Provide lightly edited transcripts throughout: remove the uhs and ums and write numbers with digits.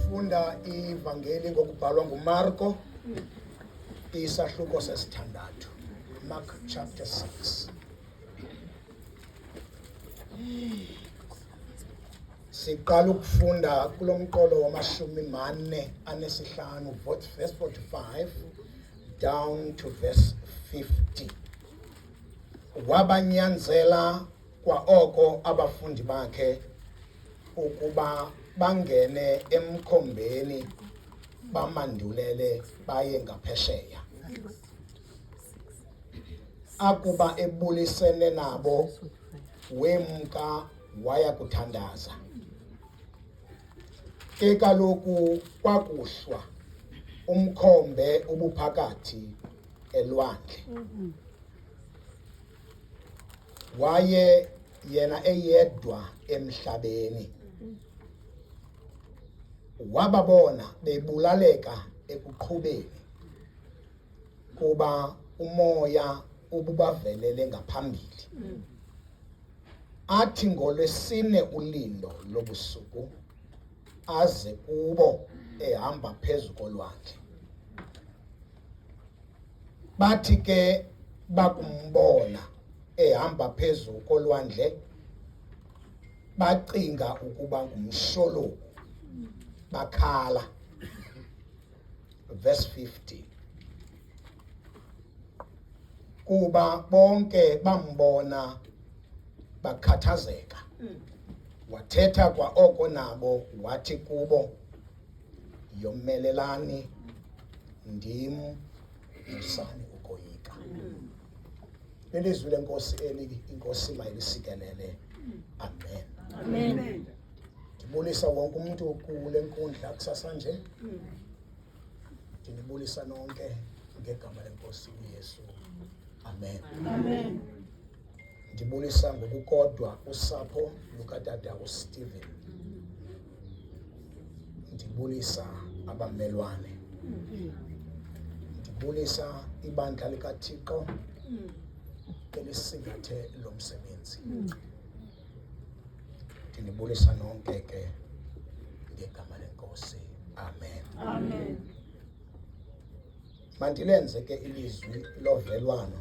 ukufunda ivangeli ngokubhalwa nguMarko isahluko sesithandathu. Mark chapter 6. Siqala ukufunda kulomqolo wama-45 verse 45 down to verse 50. Wabanyanzela kwa oko abafundi bakhe ukuba bangene emkhombeni bamandulele baye ngaphesheya. Akuba ebulisene nabo wemka waya kuthandaza. Ke kaloku kwakuhlwa umkhombe ubuphakathi elwandle. Waye yena eyedwa emhlabeni. Wababona bebulaleka ekuqhubeni kuba umoya ububavelele ngaphambili. Athi ngolwesine ulindo lobusuku aze kubo ehamba phezu kolwandle. Bathi ke bakumbona ehamba phezu kolwandle bacinga ukuba ngumshologu, bakhala. Verse 50. Kuba bonke bambona bakhathazeka. Wathetha kwa oko nabo wathi kubo, yomelelani, ndim, musani ukoyika. Lelizwi lenkosi eli inkosi mayilisikelele. Amen. Amen. Ndibulisa wonke umuntu kule nkundla kusasa nje. Ndinibulisa nonke ngegama lenkosi uYesu. Amen. Amen. Ndibulisa ngokukodwa usapho lukatata uStephen. Ndibulisa abamelwane. Ndibulisa ibandla likaThixo elisingathe lo msebenzi. Ndinibulisa nonke ke ngegama lenkosi. Amen. Amen. Mandilenze ke ilizwi lovelwano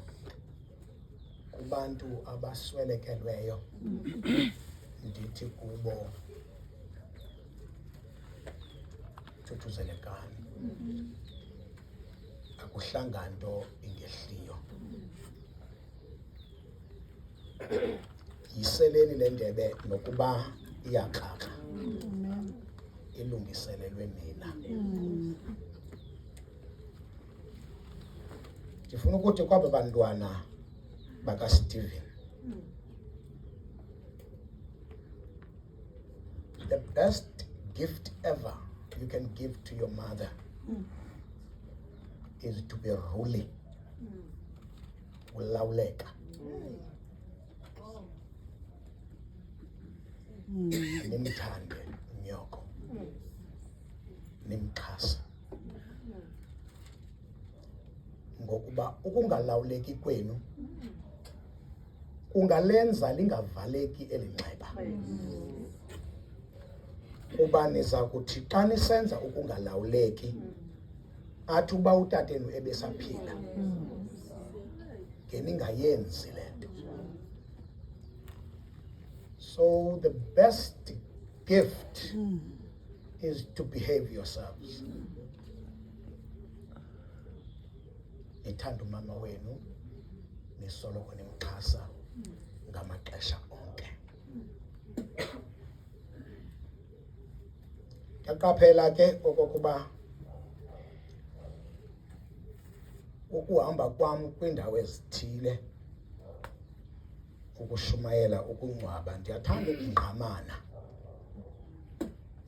kubantu abaswelekelweyo. Ndithi kubo, thuthuzelekani. Akuhlanga nto ingehliyo. Yiseleni le ndebe nokuba iyaxaka. Ilungiselelwe mina. Ndifuna ukuthi kwaba bantwana bakaStephen, the best gift ever you can give to your mother is to be ruling. Ulawuleka. Nimthande unyoko. Nimxhasa. Ngokuba ukungalawuleki kwenu kungalenza lingavaleki elinxeba. Kuba niza kuthi xa nisenza ukungalawuleki athi uba utatenu ebesaphila ngeningayenzi le nto. So the best gift is to behave yourselves. Nithanda umama wenu, nisoloko nimxhasa ngamaxesha onke. Yaqaphela ke okokuba ukuhamba kwam kwiindawo ezithile ukushumayela ukungcwaba, ndiyathanda ukungqamana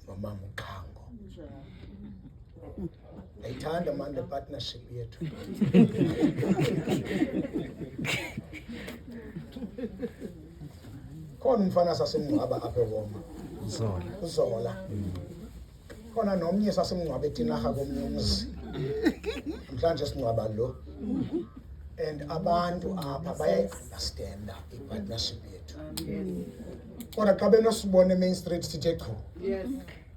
nomama uQhango. Ayithanda man the partnership yethu. Khona umfana sasemngcwaba apha eWoma. Uzola. Khona nomnye sasemngcwaba eTinarha komnye umzi. Mhlanje singcwaba lo. And abantu apha bayayi-understanda i-partnership yethu. Kodwa xa benosibona eMain Street sithe qhu. Yes.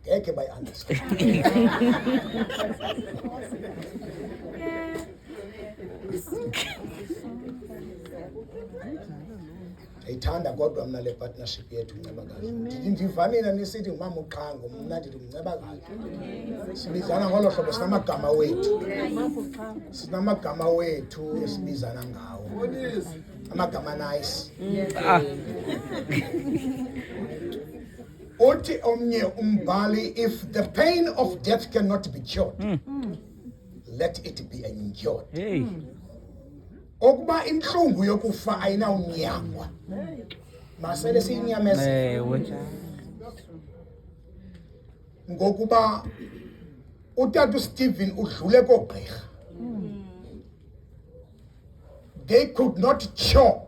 ngeke bayi-understand. Ayithanda kodwa mna le partnership yethu Ncebakazi. Ndivamile nisithi ngumama uqhango, mna ndithi Ncebakazi. Sibizana ngolo hlobo, sinamagama wethu. Sinamagama wethu esibizana ngawo. Amagama nice. Uthi omnye umbhali, if the pain of death cannot be cured, let it be endured. Okuba inhlungu yokufa ayinawunyangwa, masele siyinyameze. Ngokuba uTata Stephen udlule kogqirha. They could not cure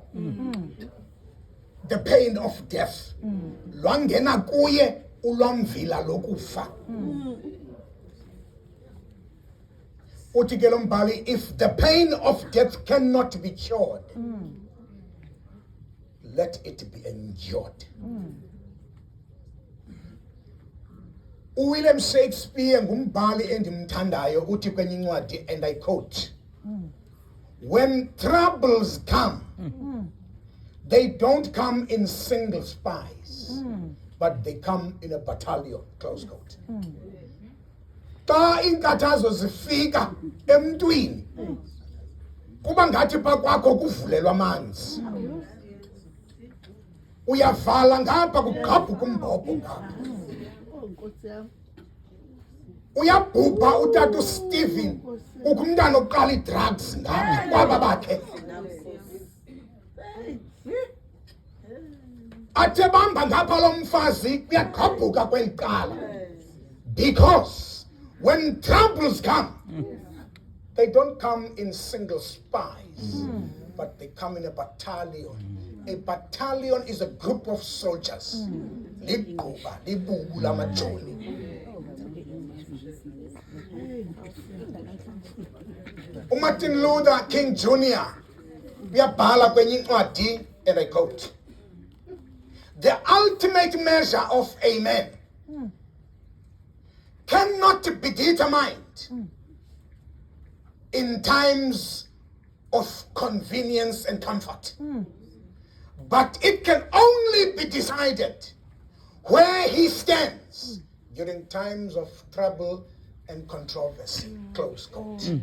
the pain of death. Lwangena kuye ulwamvila lokufa. Uthi ke lo mbhali, if the pain of death cannot be cured, let it be endured. William Shakespeare ngumbhali endimthandayo, uthi kwenye incwadi, and I quote, when troubles come, they don't come in single spies, but they come in a battalion, close quote. Ta inkathazo zifika emntwini, kuba ngathi pha kwakho kuvulelwa amanzi. Uyavala ngapha kugqabhuka umbhobho ngapha. Uyabhubha uTata Stephen, kukho umntana oqala i-drugs ngapha kwaba bakhe. Athe bamba ngapha lo mfazi kuyagqabhuka kweli qala. Because when troubles come, they don't come in single spies, but they come in a battalion. A battalion is a group of soldiers. Liquba, libubu lamajoni. Martin Luther King Jr. uyabhala kwenye incwadi, and I quote, the ultimate measure of a man cannot be determined in times of convenience and comfort, but it can only be decided where he stands during times of trouble and controversy. Close quote.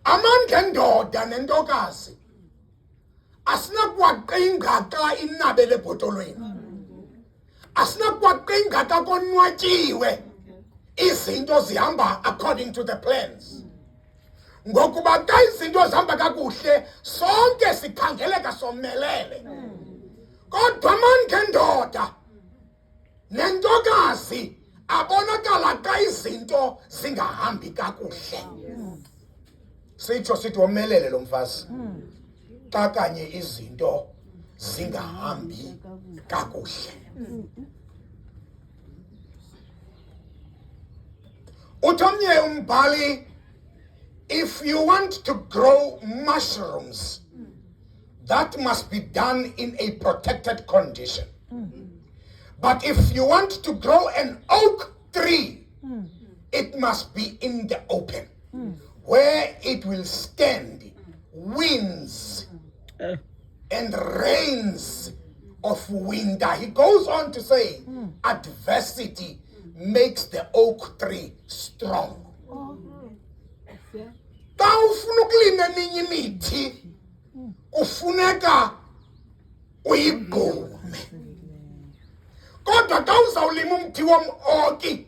Amandla endoda nentokazi asinakwaqinga xa inabele ebhotolweni. Asinakwaqinga xa konwatyiwe izinto zihamba according to the plans. Ngokuba xa izinto zihamba kakuhle sonke sikhangeleka somelele. Kodwa amandla endoda nentokazi abonakala xa izinto zingahambi kakuhle. Sitsho sithi womelele lo mfazi xa kanye izinto zingahambi kakuhle. Uthomnye umbhali, if you want to grow mushrooms, that must be done in a protected condition. But if you want to grow an oak tree, it must be in the open, where it will stand winds and rains of winter. He goes on to say, adversity makes the oak tree strong. Xa ufuna ukulima eminye imithi, kufuneka uyigqume. Kodwa xa uzawulima umthi wom'oki,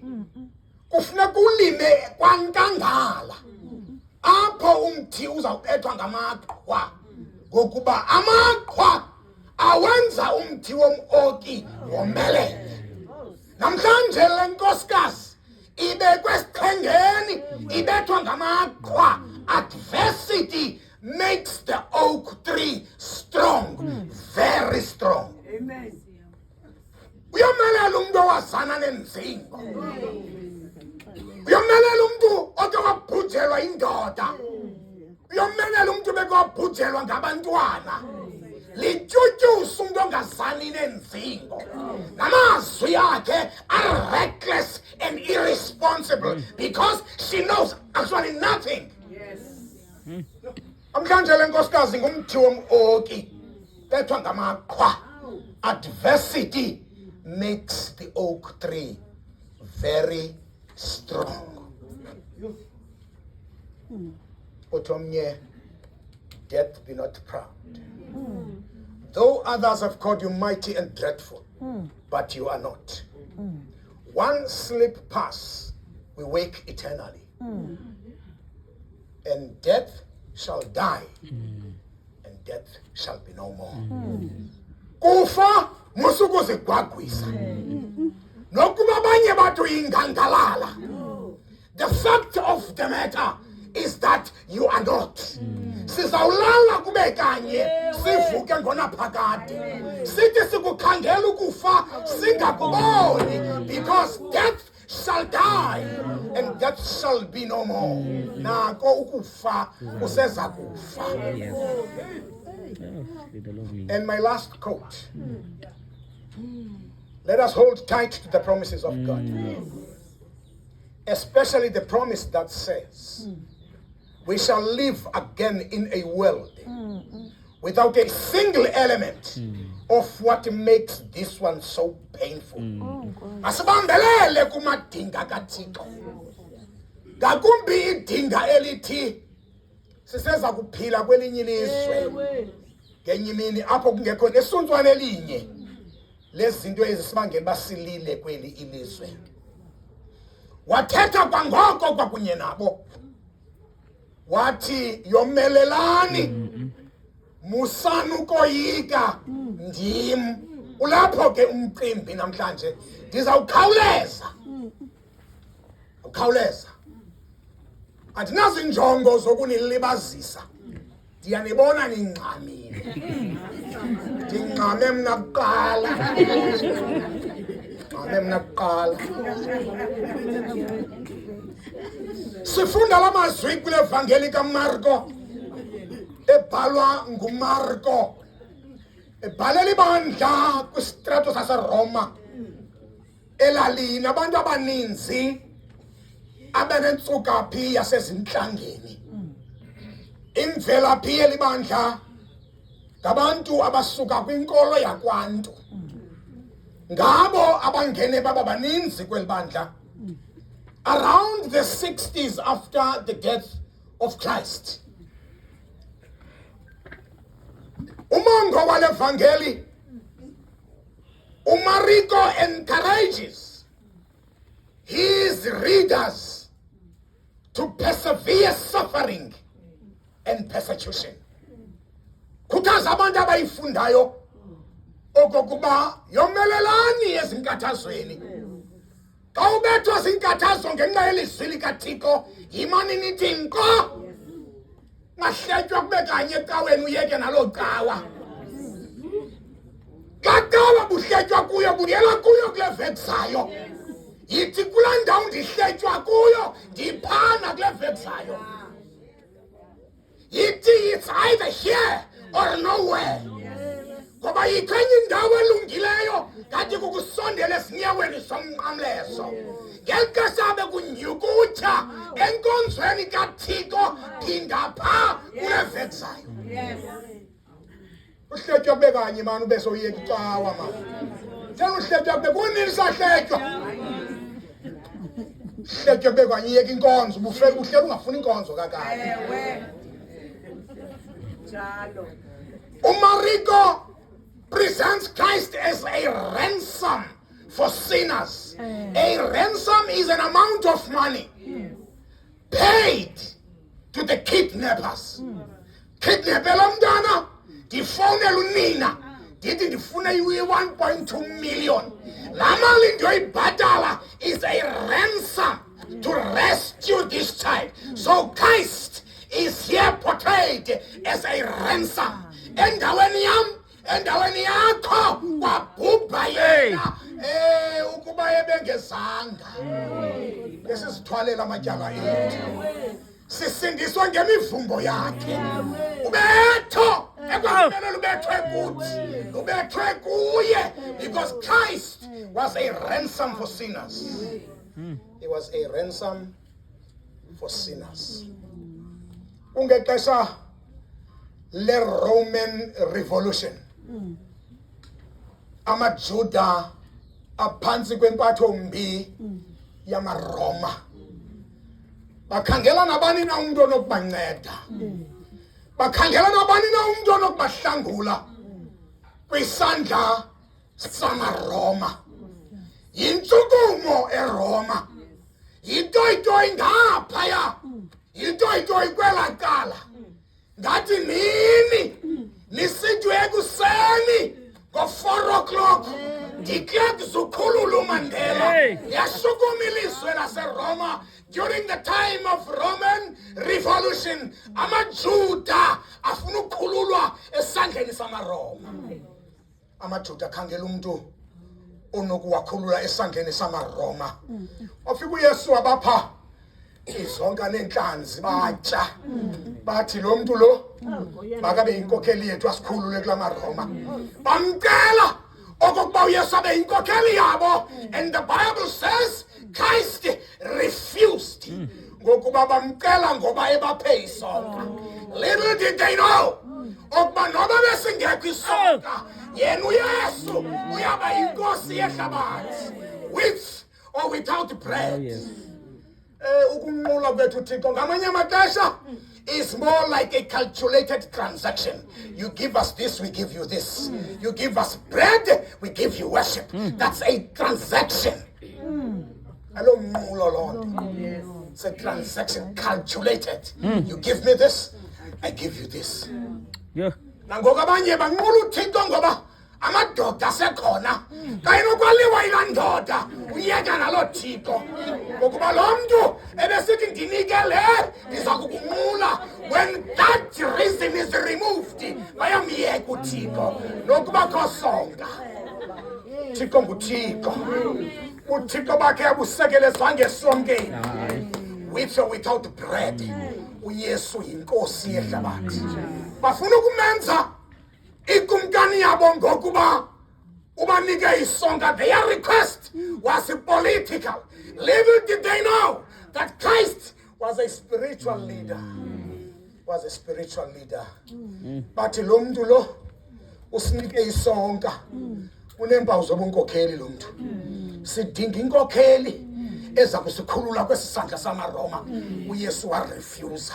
kufuneka ulime kwankangala. Apho umthi uzawubethwa ngamaqhwa, ngokuba amaqhwa awenza umthi wom'oki womelele. Namhlanje le nkosikazi ibekwe esiqhengeni, ibethwa ngamaqhwa. Adversity makes the oak tree strong, very strong. Amen. Uyomelela umuntu owazana nenzingo. Uyomelela umuntu oke wabhujelwa indoda. Uyomelela umuntu beke wabhujelwa ngabantwana. lityutyusa umuntu ongazani nenzingo namazwi yakhe are reckless and irresponsible because she knows actually nothing. Amhlanje le nkosikazi ngumthi wom'oki bethwa ngamaqhwa. Adversity makes the oak tree very strong. Otomnye, death be not proud. Though others have called you mighty and dreadful, but you are not. One slip pass, we wake eternally. And death shall die, and death shall be no more. Kufa musuku zigwagwisa. Nokuba abanye bathu ingangalala. The fact of the matter is that you are not. Sizawulala kube kanye sivuke ngona phakade. Sithi sikukhangela ukufa singakuboni because death shall die and death shall be no more. Nako ukufa useza kufa. And my last quote. Let us hold tight to the promises of God. Especially the promise that says, we shall live again in a world without a single element of what makes this one so painful. Asibambelele kumadinga kaThixo. Ngakumbi idinga elithi siseza kuphila kwelinye ilizwe. Ngenye imini apho kungekho nesuntswana elinye lezinto ezisibangela basilile kweli ilizwe. Wathetha kwangoko kwakunye nabo. Wathi yomelelani musana ukoyika ndim. Ulapho ke umcimbi namhlanje ndizawukhawuleza. Ukhawuleza. Andinazo injongo zokunilibazisa. Ndiyanibona ningxamile. Ndingxame mna kuqala. Ngxame mna kuqala. Sifunda la mazwi kule evangeli kaMarko. Ebhalwa nguMarko. Ebhalela ibandla kwistrato saseRoma. Elalini abantu abaninzi abenentsukaphi yasezintlangeni. Imvelaphi yeli bandla ngabantu abasuka kwinkolo yakwantu. Ngabo abangene baba baninzi kweli bandla. Around the 60s after the death of Christ. Umongo wale evangeli uMariko encourages his readers to persevere suffering and persecution. Khuthaza abantu abayifundayo okokuba yomelelani ezinkathazweni. Xa ubethwa zinkathazo ngenxa yelizwi likaThixo yimani nithi nko. Ngahletywa kube kanye ecaweni uyeke naloo cawa. Xa cawa buhletywa kuyo buyela kuyo kule veksayo. Yithi kulaa ndawo ndihletywa kuyo ndiphana kule veksayo. Yithi it's either here or nowhere. Ngoba yikhenye indawo elungileyo ngathi kukusondela esinyaweni somnqamlezo. Ngexesha abe kunyukutha enkonzweni kaThixo phinda phaa kule veksayo. Uhletywa kube kanye mani ube soyeka icawa mani. Njena uhletywa kube kunini sahletywa. Uhletywa kube kanye yeka inkonzo ubuhleli ungafuni inkonzo kakade. Umariko presents Christ as a ransom for sinners. A ransom is an amount of money paid to the kidnappers. Kidnapela mntana, ndifonela unina, ndithi ndifuna 1.2 million. La mali ndiyoyibhatala is a ransom to rescue this child. So Christ is here portrayed as a ransom. Endaweni yam, endaweni yakho, kwabhubha yena. Ukuba ebengezanga. Esizithwalela amatyala ethu. Sisindiswa ngemivumbo yakhe. Ubetho Because Christ was a ransom for sinners. He was a ransom for sinners. Ungexesha le Roman Revolution. AmaJuda aphansi kwempatho mbi yamaRoma. Bakhangela nabani na umuntu onokubanceda. Bakhangela nabani na umuntu onokubahlangula kwisandla samaRoma. Yintshukumo eRoma. Yintoyitoyi ngaphaya. Yintoyitoyi kwela cala. Ngathi nini nisitwe ekuseni ngo-4 o'clock ndikhe kuzukhulula uMandela yashukuma ilizwe laseRoma. During the time of Roman Revolution, AmaJuda afuna ukukhululwa esandleni samaRoma. AmaJuda khangela umuntu onokuwakhulula esandleni samaRoma. Wafika uYesu wabapha izonka nenhlanzi batya. Bathi lo muntu lo makabe yinkokheli yethu asikhulule kulamaRoma. Bamcela okokuba uYesu abe yinkokheli yabo, and the Bible says Christ refused. Ngokuba bamcela ngoba ebaphe isonka. Little did they know okuba noba besingekho isonka, yena uYesu uyaba yinkosi yehlabathi, with or without bread. Ukunqula kwethu Thixo ngamanye amaxesha is more like a calculated transaction. You give us this, we give you this. You give us bread, we give you worship. That's a transaction. Hello, Lord. It's a transaction calculated. You give me this, I give you this. Nangoku abanye banqula uThixo ngoba amadoda asekhona. Kayinokwaliwa ilandoda uyeka nalo Thixo. Ngokuba lo mntu ebesithi ndinike le ndiza kukunqula. When that reason is removed, bayamyeka uThixo nokuba kho songa. Thixo nguThixo. uThixo bakhe abusekelezwa ngesomkeni. With or without bread, uYesu yinkosi yehlabathi. Bafuna ukumenza ikumkani yabo ngokuba ubanike isonga. Their request was political. Little did they know that Christ was a spiritual leader. Was a spiritual leader. Bathi lo muntu lo usinike isonga. Unempawu zobunkokheli lo muntu. Sidinga inkokheli eza kusikhulula kwesisandla samaRoma. uYesu warefuse.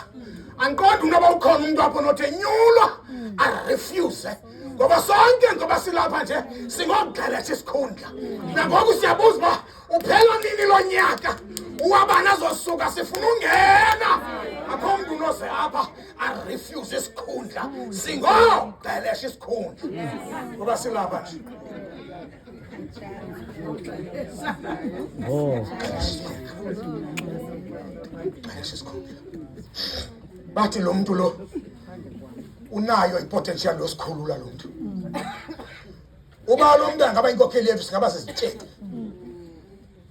Anqonda noba ukhona umuntu apho nothenyulwa arefuse. Ngoba sonke ngoba silapha nje singogqeletha isikhundla. Nangoku siyabuza uba uphela nini lo nyaka. Uwabana zosuka sifuna ungena. Akho umuntu noze apha arefuse isikhundla. Singogqeletha isikhundla. Ngoba silapha nje. Bathi lo muntu lo unayo ipotential yosikhulula lo muntu. Uba lo muntu angaba inkokheli yethu singaba sesitshebe.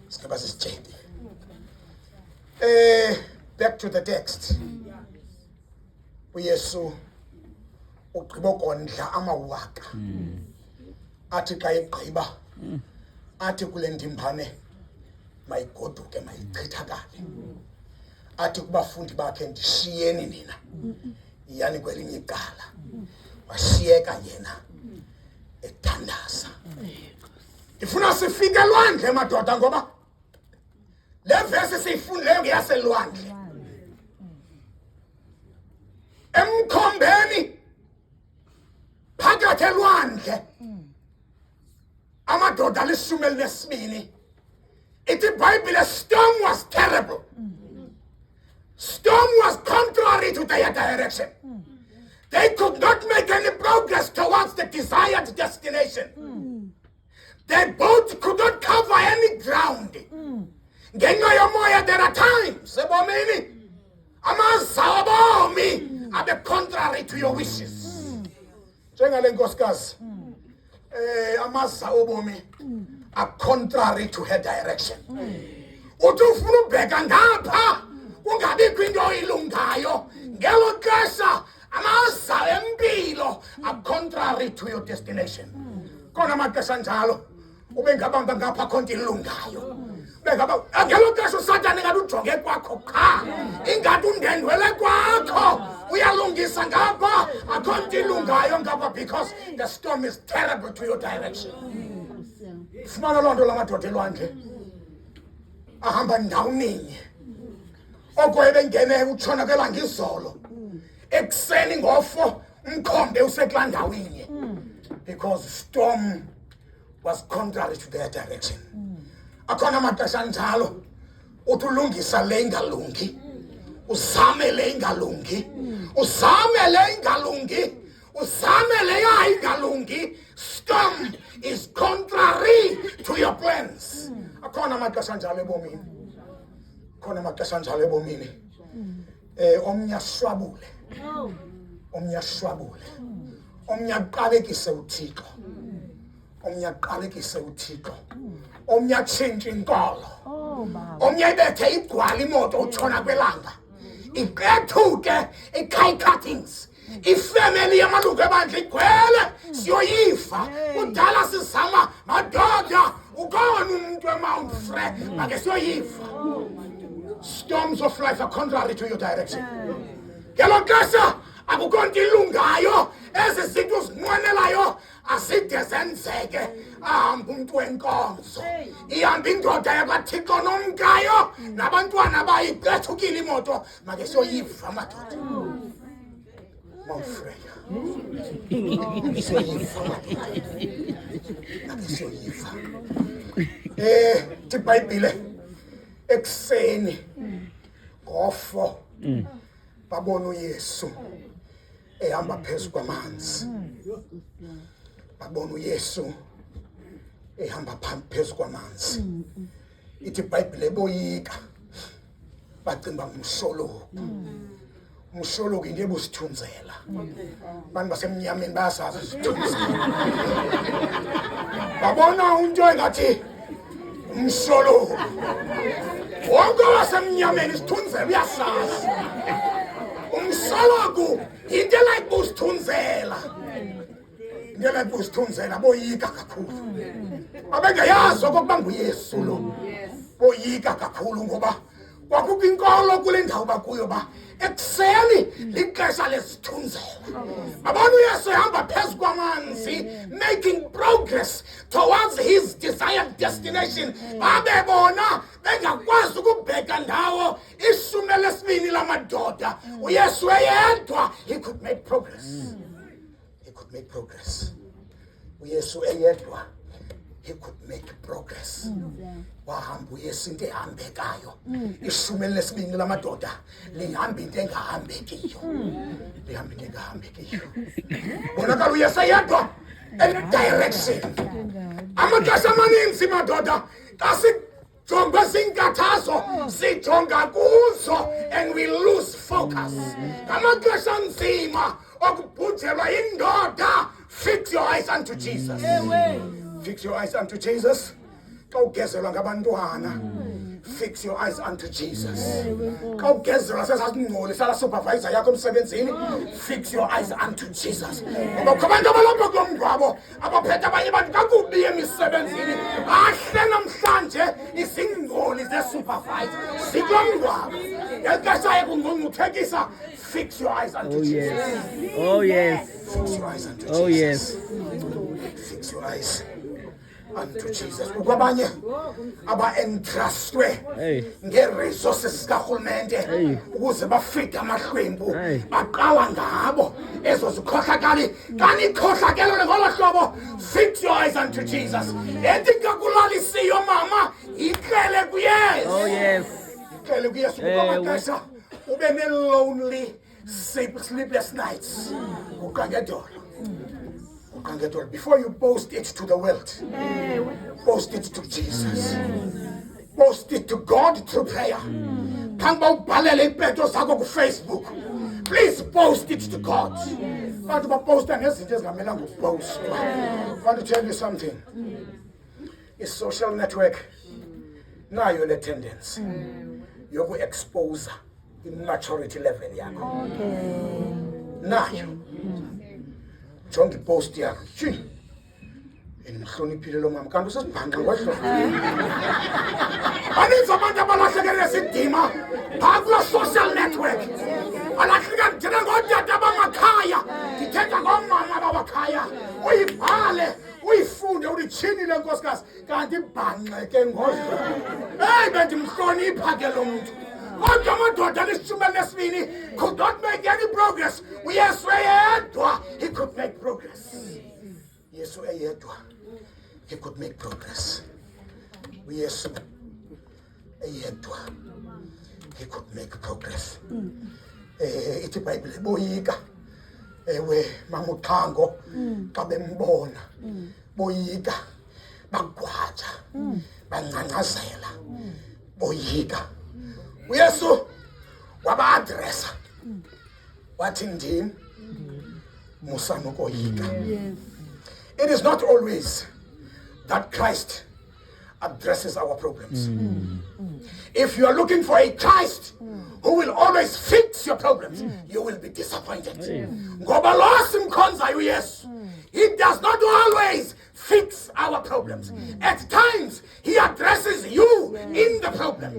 Singaba sesitshebe. Back to the text. uYesu ugqiba ukondla amawaka. Athi xa egqiba athi kule ndimbane mayigoduke mayichithakale. Athi kubafundi bakhe ndishiyeni nina yani kwelinye icala. Washiyeka yena ethandaza. Ndifuna sifike elwandle madoda ngoba le verse siyifundileyo ngeyaselwandle. Emkhombeni phakathi elwandle amadoda alishumi elinesibini. Ithi iBhayibhile storm was terrible. Storm was contrary to their direction. They could not make any progress towards the desired destination. Their boat could not cover any ground. Ngenxa yomoya there are times ebomini amaza obomi abe contrary to your wishes. Njengale nkosikazi amaza obomi are contrary to her direction. Uthi ufuna ubheka ngapha ungabikho into ilungayo ngelo xesha amaza empilo are contrary to your destination. Kona maxesha njalo ube ngabamba ngapha khonto ilungayo. Bengaba ngelo xesha uSathane ngathi ujonge kwakho qha. Ingathi undendwele kwakho. Uyalungisa ngapha akhonto ilungayo ngapha because the storm is terrible to your direction. Fumana loo nto lamadoda elwandle ahamba ndawuninye oko ebengene utshona kwelanga izolo ekuseni ngofo umkhombe usekula ndawinye because storm was contrary to their direction. Akhona amaxesha njalo uthi ulungisa le ingalungi uzame le ingalungi uzame le ingalungi uzame le ingalungi. Storm is contrary to your plans. Akhona amaxesha njalo ebomini. Khona amaxesha njalo ebomini. Omnye ashwabule. Omnye ashwabule. Omnye aqalekise uThixo. Omnye aqalekise uThixo. Omnye atshintshe inkolo. Omnye ibethe igwala imoto utshona kwelanga. Iqethuke i-kai cuttings. Ifamily yamalungu ebandla igcwele siyoyifa. Kudala sizama madoda ukona umuntu eMount Frere make siyoyifa. Storms of life are contrary to your direction. Ngelo xesha akukho nto ilungayo ezi zinto zinqwenelayo azide zenzeke. Ahamba umuntu wenkonzo ihamba indoda yakaThixo nomkayo nabantwana bayiqethukile imoto make siyoyifa amadoda. Mount Frere. Siyoyifa. Ibhayibhile ekuseni ngofo babona uYesu ehamba phezu kwamanzi. Babona uYesu ehamba phezu kwamanzi. Ithi ibhayibhile eboyika bacimba umshologu. Umshologu into ebusithunzela. Abantu basemnyameni bayasazi isithunzela. Babona into engathi umshologu. Wonke wasemnyameni isithunzela uyasazi. Umshologu into like busithunzela. Into like busithunzela boyika kakhulu. Abengayazi okokuba nguYesu lo. Boyika kakhulu ngoba kwakukho inkolo kule ndawo bakuyo ba ekuseni lixesha lesithunzela. Babona uYesu ehamba phezu kwamanzi making progress towards his desired destination. Babebona bengakwazi ukubheka ndawo ishumi lesibini lamadoda. uYesu eyedwa he could make progress. He could make progress. uYesu eyedwa he could make progress. Wahamba uYesu into ehambekayo. Ishumi lesibini lamadoda lihamba into engahambekiyo. Lihamba into engahambekiyo. Bonakala uYesu yedwa in direction. Amaxesha amaninzi madoda asijonga zinkathazo sijonga kuzo and we lose focus. Amaxesha nzima okubhujelwa indoda. Fix your eyes unto Jesus. Fix your eyes unto Jesus. Kawugezelwa ngabantwana. Fix your eyes unto Jesus. Kawugezelwa sesasingcoli sala supervisor yakho emsebenzini. Fix your eyes unto Jesus. Ngoba kubantu abalapha kulomngcwabo abaphethe abanye abantu kakubi emisebenzini. Ahle namhlanje izingcoli ze-supervisor zikulomngcwabo. Ngexesha ekungcungcuthekisa. Fix your eyes unto Jesus. Oh yes. Fix your eyes unto Jesus. Oh yes. Fix your eyes unto Jesus. Ukubanye aba-entrustwe nge-resources zikarhulumente ukuze bafike amahlwempu baqala ngabo ezo zikhohlakali. Kanikhohlakelwe ngolo hlobo. Fix your eyes unto Jesus. Ethi kakulalisiyo mama ikrele kuYesu. Oh yes. Ikrele kuYesu kuba ube ne-lonely sleepless nights. Ukangedolo. Before you boast it to the world, boast it to Jesus. Boast it to God through prayer. Facebook. Please boast it to God. I want to tell you something. A social network, now you're in attendance. You're going to expose the maturity level. nayo jonga ipost yakhe shi inimhloniphile lo mama kanti usesibhanqa ngohlobo baninzi abantu abalahlekelwe sidima phaa kuloo social network alahleka ndithetha ngootata abamakhaya ndithetha ngoomama babakhaya uyibhale uyifunde ulitshini le nkosikazi kanti ibhanxeke ngohlobo eyi bendimhlonipha ke lo mntu kodwa amadoda alishumi lesibini could not make any progress uyesu eyedwa he could make progress yesu eyedwa he could make progress uyesu eyedwa he could make progress ithi iBhayibhile boyika ewe mamuqhango xa bembona boyika bagwaja bancancazela boyika uyesu waba-adresa wathi ndim musanukoyika. It is not always that Christ addresses our problems. If you are looking for a Christ who will always fix your problems, you will be disappointed. Ngoba lo simkhonzayo uYesu, he does not always fix our problems. At times, he addresses you in the problem.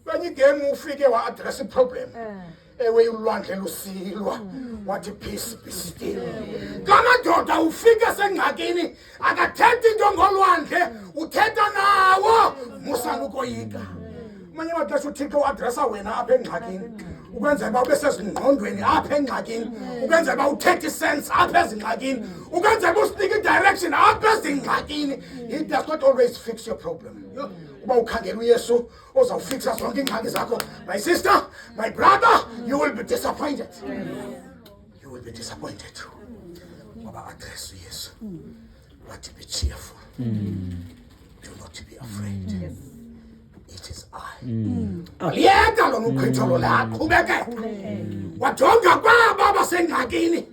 When you get ufike wa-address problem, ewe ulwandle lusilwa, wathi peace be still. Kamadoda ufike sengxakini, akathethi into ngolwandle, uthetha nawo, musanukoyika. Manye amaxesha uThixo uadresa wena apha engxakini, ukwenzela uba ube sezingqondweni apha engxakini, ukwenzela uba uthethe sense apha ezingxakini, ukwenzela uba usinike i-direction apha ezingxakini. He does not always fix your problem. Uba ukhangela uYesu ozawufixa zonke iingxaki zakho, my sister, my brother, you will be disappointed. You will be disappointed. Ngoba address uYesu wathi be cheerful. Do not be afraid. It is I. Aliyeka lo mkhwitholo la qhubeke. Wajonga kwaba basengxakini.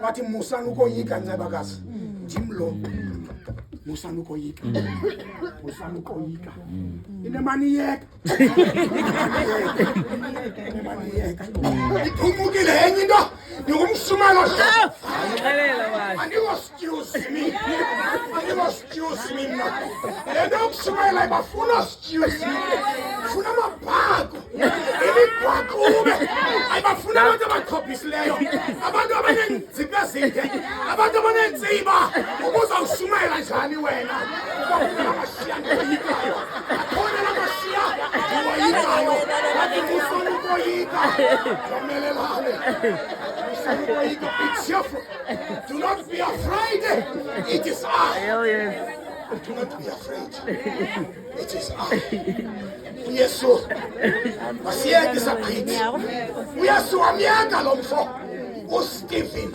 Wathi musanukoyika ncebakazi. Ndimlo. Musanukoyika. Musanukoyika. Inemaniyeka. Inemaniyeka. Iphumukile enye into. Ngumsumelo. And you excuse me. And you excuse me now. And you excuse me. Bafuna excuse me. Funa mabhago. Imibhaqube. Ayibafuna abantu abakhophisleyo. Abantu abanenziba zinde. Abantu abanenziba. Ubuza ushumayela njani wena? Ubafuna amashiya ngoyikayo. Akhona lamashiya ngoyikayo. Wathi ufuna ukoyika. Jomelelane. Be cheerful. Do not be afraid. It is I. Do not be afraid. It is I. Uyesu wasiyeke isaqhithi. Uyesu wamyeka lo mfo uStephen.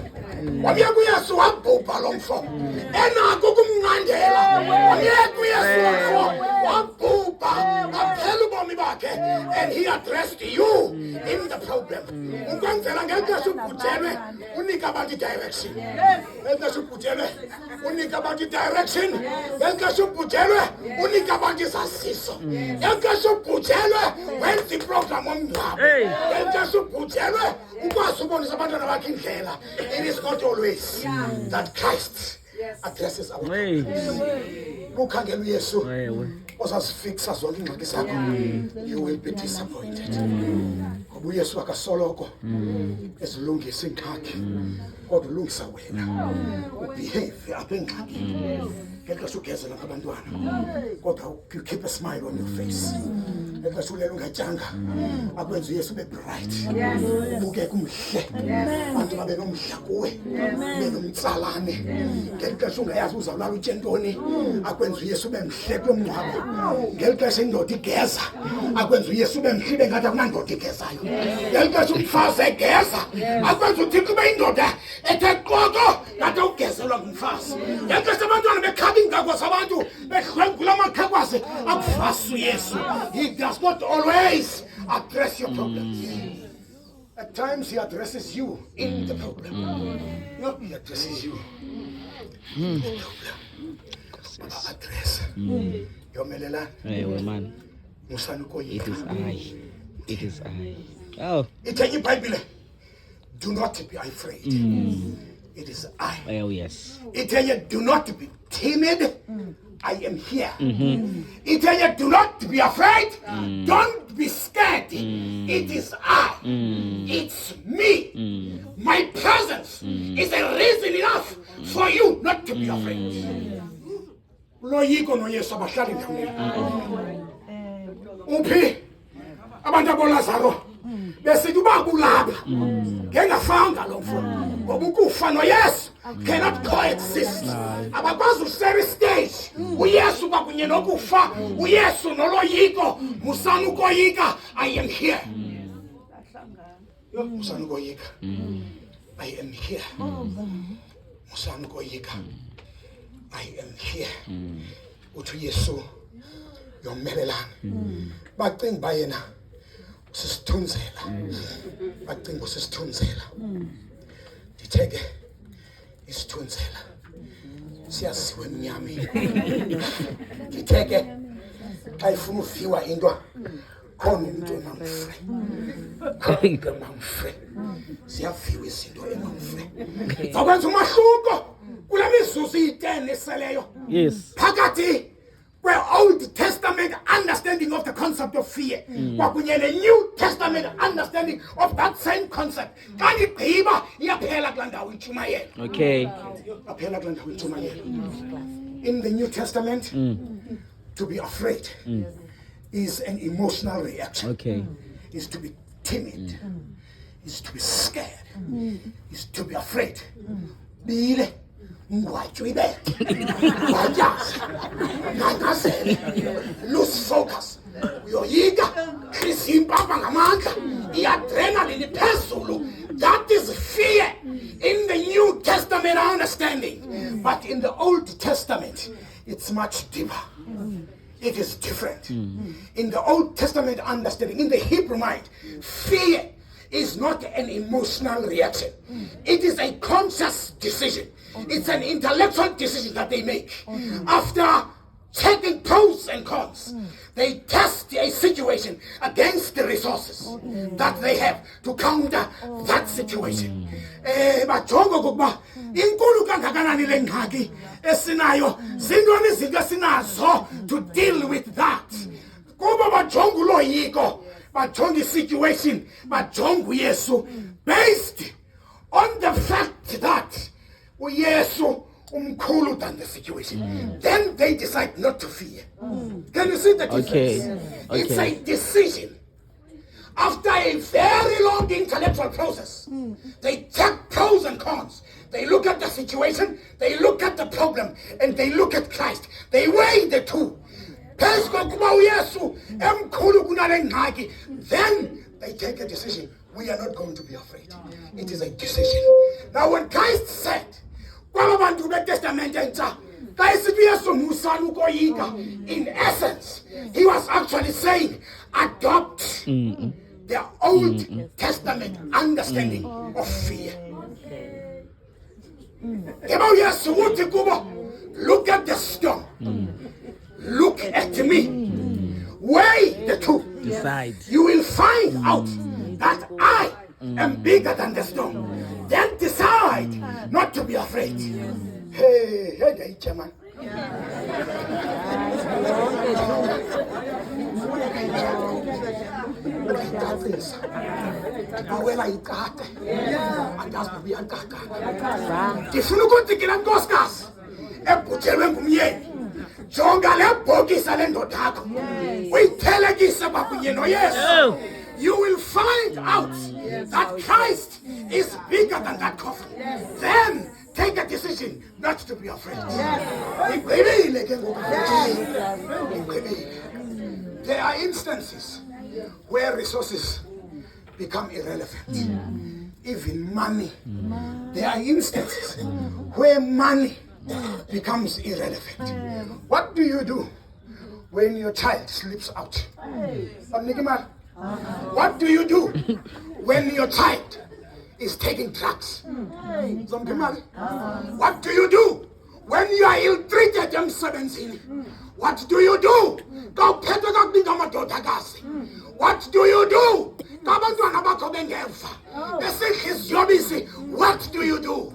Wamyeka uYesu wabhubha lo mfo enako ukumnqandela. Wamyeka uYesu lo mfo wabhubha aphela ubomi bakhe, and he addressed you in the problem. Ukwenzela ngexesha ubhujelwe unika abantu direction. Ngexesha ubhujelwe unika abantu direction. Ngexesha ubhujelwe unika abantu izasiso. Ngexesha ubhujelwe wenza iprogram omngcwabo. Ngexesha ubhujelwe ukwazi ubonisa abantwana bakhe indlela. It is not always that Christ addresses our problems. Ukhangela uYesu ozasifixa zonke iingxaki zakho, you will be disappointed. Ngoba uYesu akasoloko ezilungisa iingxaki, kodwa ulungisa wena ubehave apha engxakini. Ngexesha ugezela ngabantwana, kodwa you keep a smile on your face. Ngexesha ulela ungatyanga, akwenza uYesu ube bright, ubukeka umhle, abantu babe nomdla kuwe, ube nomtsalane. Ngexesha ungayazi uzawulala utye ntoni, akwenza uYesu ube mhle kulo mngcwabo. Ngexesha indoda igeza, akwenza uYesu ube mhle ibe ngathi akunandoda igezayo. Ngexesha umfazi egeza, akwenza uThixo ube yindoda ethe qoko ngathi ugezelwa ngumfazi. Ngexesha abantwana bekhaba iingako zabantu behlwengula amakhakwazi, akuvasi uYesu. He does not always address your problems. At times he addresses you in the problem. No, he addresses you in the problem. Address. Yomelela. Man. Musanukoyika. It is I. It is I. Oh. Ithenye iBhayibhile. do not be afraid. It is I. Oh, yes. Do not be timid. I am here. Do not be afraid. Don't be scared. It is I. It's me. My presence is a reason enough for you not to be afraid. Loyiko no Yesu abahlali ndawonye. Uphi abantu abolazaro besithi uba kulapha ngengafanga lo mfo ngoba ukufa noYesu cannot coexist. Abakwazi ushare stage uYesu kwakunye nokufa, uYesu noloyiko. Musana ukoyika. I am here. Musana ukoyika. I am here. Musana ukoyika. I am here. Uthi Yesu yomelelana. Bacinga bayena usisithunzela. Bacinga usisithunzela. Ditheke isithunzela. Siyasiwe emnyameni. Ditheke xa ifuna uviwa into khona umuntu emamfre. Khona emamfre. Siyaviwa izinto emamfre. Zakwenza umahluko kule mizuzu iyi-10 eseleyo. Yes. Phakathi Old Testament understanding of the concept of fear, kwakunye New Testament understanding of that same concept. Xa igqiba iyaphela kula ndawo intshumayelo. Okay. Aphela kula ndawo intshumayelo. In the New Testament, to be afraid is an emotional reaction. Okay. Is to be timid. Is to be scared. Is to be afraid. Bile. Lose focus. That is fear in the New Testament understanding. But in the Old Testament, it's much deeper. It is different. In the Old Testament understanding, in the Hebrew mind, fear is not an emotional reaction. It is a conscious decision. It's an intellectual decision that they make. After checking pros and cons, they test a situation against the resources that they have to counter that situation. Bajonga ukuba inkulu kangakanani le ngxaki esinayo, zintoni izinto esinazo to deal with that. Kuba bajonga uloyiko, bajonga situation, bajonga uYesu based on the fact that uYesu umkhulu than the situation. Then they decide not to fear. Can you see the difference? Okay. It's a decision. After a very long intellectual process, they check pros and cons. They look at the situation, they look at the problem, and they look at Christ. They weigh the two. Then they take a decision. We are not going to be afraid. It is a decision. Now when Christ said, in essence, he was actually saying, adopt the Old Testament understanding of fear. Look at the storm. Look at me. Weigh the two. Decide. You will find out that I am bigger than the storm. Then decide not to be afraid. Hey, Chairman. You will find out that Christ is bigger than that coffin. Then take a decision not to be afraid. There are instances where resources become irrelevant. Even money. There are instances where money becomes irrelevant. What do you do when your child sleeps out? What do you do when your child is taking drugs? What do you do when you are ill-treated? What do you do? What do you do what do you do?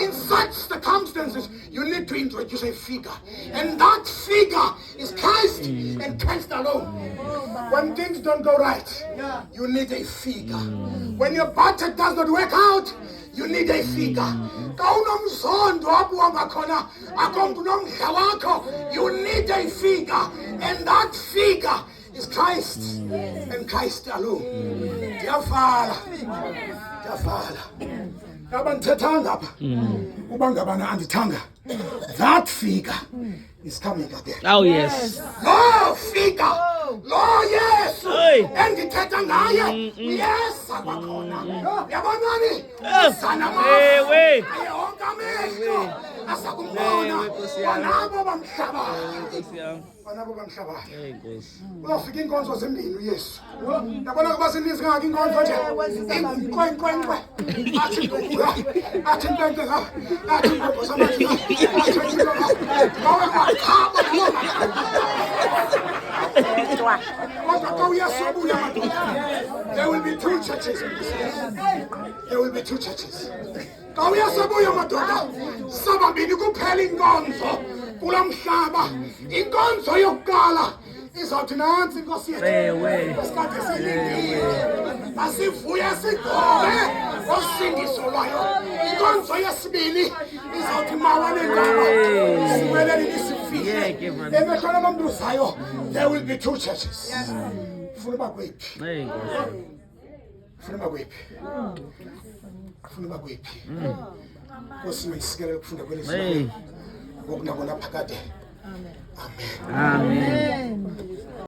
In such circumstances, you need to introduce a figure. And that figure is Christ and Christ alone. When things don't go right, you need a figure. When your budget does not work out, you need a figure. You need a figure. And that figure is Christ and Christ alone. Dear Father, that figure is coming again. Oh yes. No figure. No yes. And the Tetangaya. Yes. Yabonani. Sanama. Unafika inkonzo zembili Yesu. Yabona kuba sininzi ngaki inkonzo nje. Inkwenkwe. Athi ngokula. Athi ntengeka. Athi ngokusamanje. There will be two churches in this place. There will be two churches. Sababini kuphela inkonzo kulamhlaba. Inkonzo yokuqala izawuthi nansi inkosi yethu. Esikade silindile. Asivuye sigobe ngosindiso lwayo. Inkonzo yesibili izawuthi mawane ngaba. Simelele nisifike. Emehlona lombuzayo, there will be two churches. Funa bakwephi. Funa bakwephi. Funa bakwephi. Nkosi mayisikele ukufunda kwelizwi. Ngokunabona phakade. Amen. Amen.